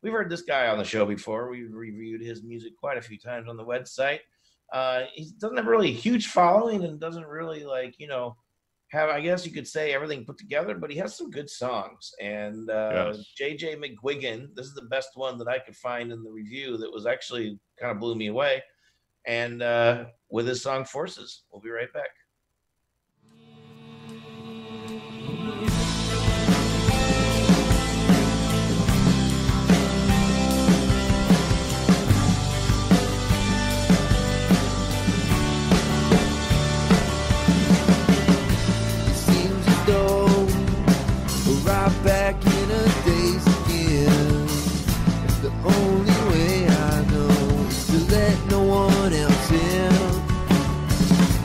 we've heard this guy on the show before. We've reviewed his music quite a few times on the website. He doesn't have really a huge following and doesn't really have, I guess you could say, everything put together, but he has some good songs. And Yes. JJ Mcguigan, this is the best one that I could find in the review that was actually kind of blew me away. And with his song Forces. We'll be right back. Back in a daze again. It's the only way I know is to let no one else in.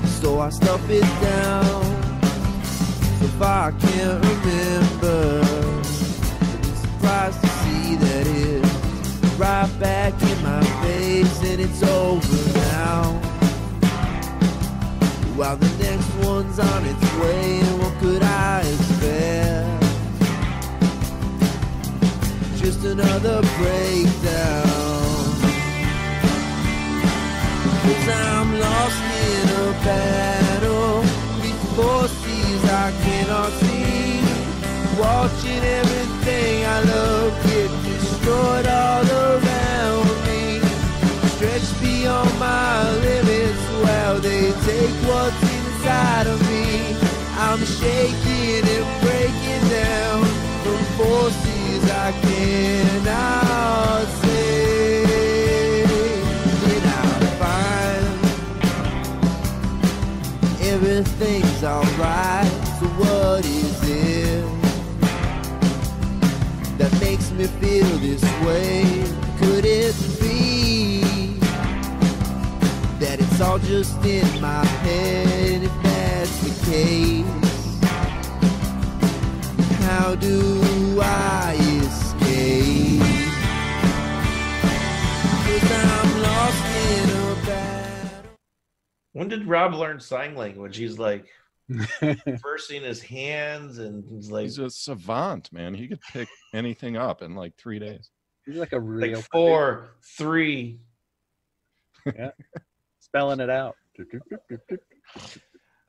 So I stuff it down so far I can't remember. I've been surprised to see that it's right back in my face and it's over now. While the next one's on its way, and what could I expect? Just another breakdown. 'Cause I'm lost in a battle with forces I cannot see. Watching everything I love get destroyed all around me. Stretched beyond my limits while they take what's inside of me. I'm shaking and breaking down from forces I cannot say. Then I'll find everything's alright. So what is it that makes me feel this way? Could it be that it's all just in my head? If that's the case, how do I escape? 'Cause I'm lost in a battle. When did Rob learn sign language? He's like reversing his hands, and he's like, He's a savant, man. He could pick anything up in like 3 days. He's like a real 4, 3. Yeah, spelling it out.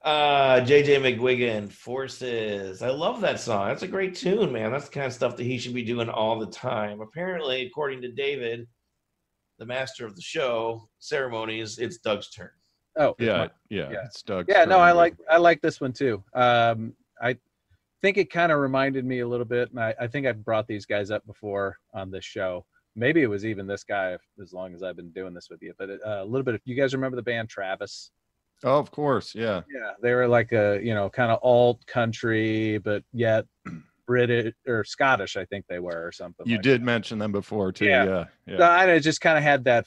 JJ Mcguigan, Forces. I love that song. That's a great tune, man. That's the kind of stuff that he should be doing all the time. Apparently, according to David, the master of the show ceremonies, it's Doug's turn. Oh, Yeah. It's Doug. Yeah, no, I like this one too. I think it kind of reminded me a little bit, and I think I've brought these guys up before on this show. Maybe it was even this guy, as long as I've been doing this with you. But a little bit. If you guys remember the band Travis. Oh, of course, yeah. Yeah, they were like a kind of alt country, but yet British or Scottish, I think they were, or something. You did mention them before too. Yeah. So I just kind of had that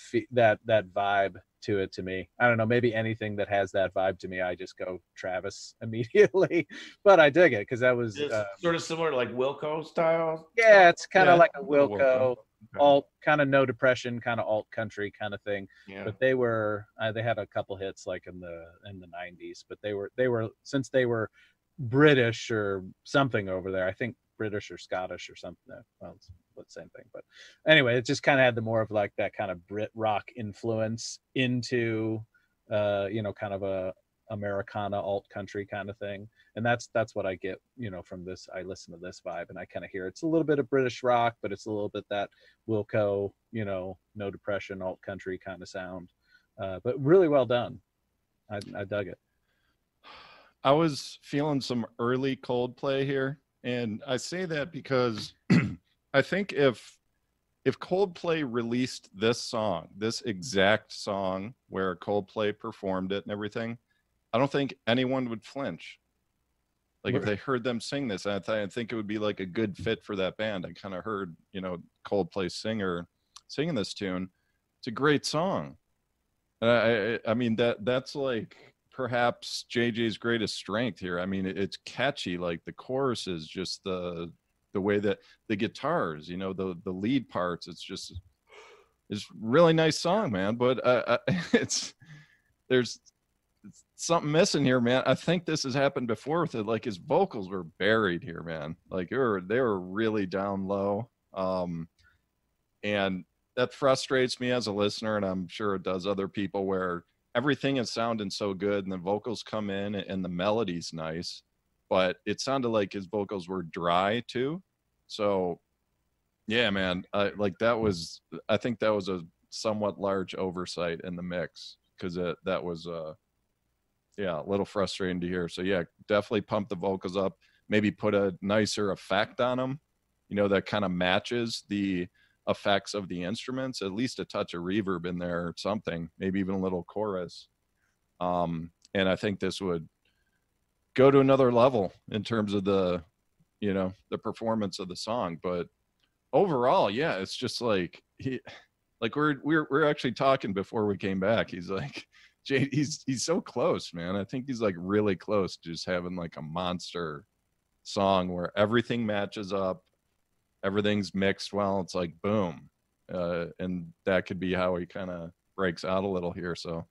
vibe to it to me. I don't know, maybe anything that has that vibe to me, I just go Travis immediately. But I dig it because that was sort of similar to like Wilco style. Yeah, it's kind of like a Wilco. Wilco. Alt, kind of no depression, kind of alt country kind of thing. Yeah. But they were they had a couple hits like in the 90s, but they were since they were British or something over there, I think British or Scottish or something. Well, it's the same thing. But anyway, it just kind of had the more of like that kind of Brit rock influence into kind of a Americana alt country kind of thing. And that's what I get, from this. I listen to this vibe and I kind of hear it's a little bit of British rock, but it's a little bit that Wilco, no depression, alt country kind of sound. But really well done. I dug it. I was feeling some early Coldplay here, and I say that because I think if Coldplay released this exact song where Coldplay performed it and everything, I don't think anyone would flinch. Like if they heard them sing this, I think it would be like a good fit for that band. I kind of heard, Coldplay singer singing this tune. It's a great song. I mean, that's like perhaps JJ's greatest strength here. I mean, it's catchy. Like the chorus is just the way that the guitars, the lead parts, it's really nice song, man. But there's something missing here, man. I think this has happened before with it. Like his vocals were buried here, man. Like they were really down low. And that frustrates me as a listener, and I'm sure it does other people, where everything is sounding so good and the vocals come in and the melody's nice, but it sounded like his vocals were dry too. So yeah, man, I think that was a somewhat large oversight in the mix, because that was yeah, a little frustrating to hear. So yeah, definitely pump the vocals up, maybe put a nicer effect on them, that kind of matches the effects of the instruments, at least a touch of reverb in there or something, maybe even a little chorus. And I think this would go to another level in terms of the performance of the song. But overall, yeah, it's just like we're actually talking before we came back. He's like, Jay, he's so close, man. I think he's like really close to just having like a monster song where everything matches up, everything's mixed well. It's like boom, and that could be how he kind of breaks out a little here. So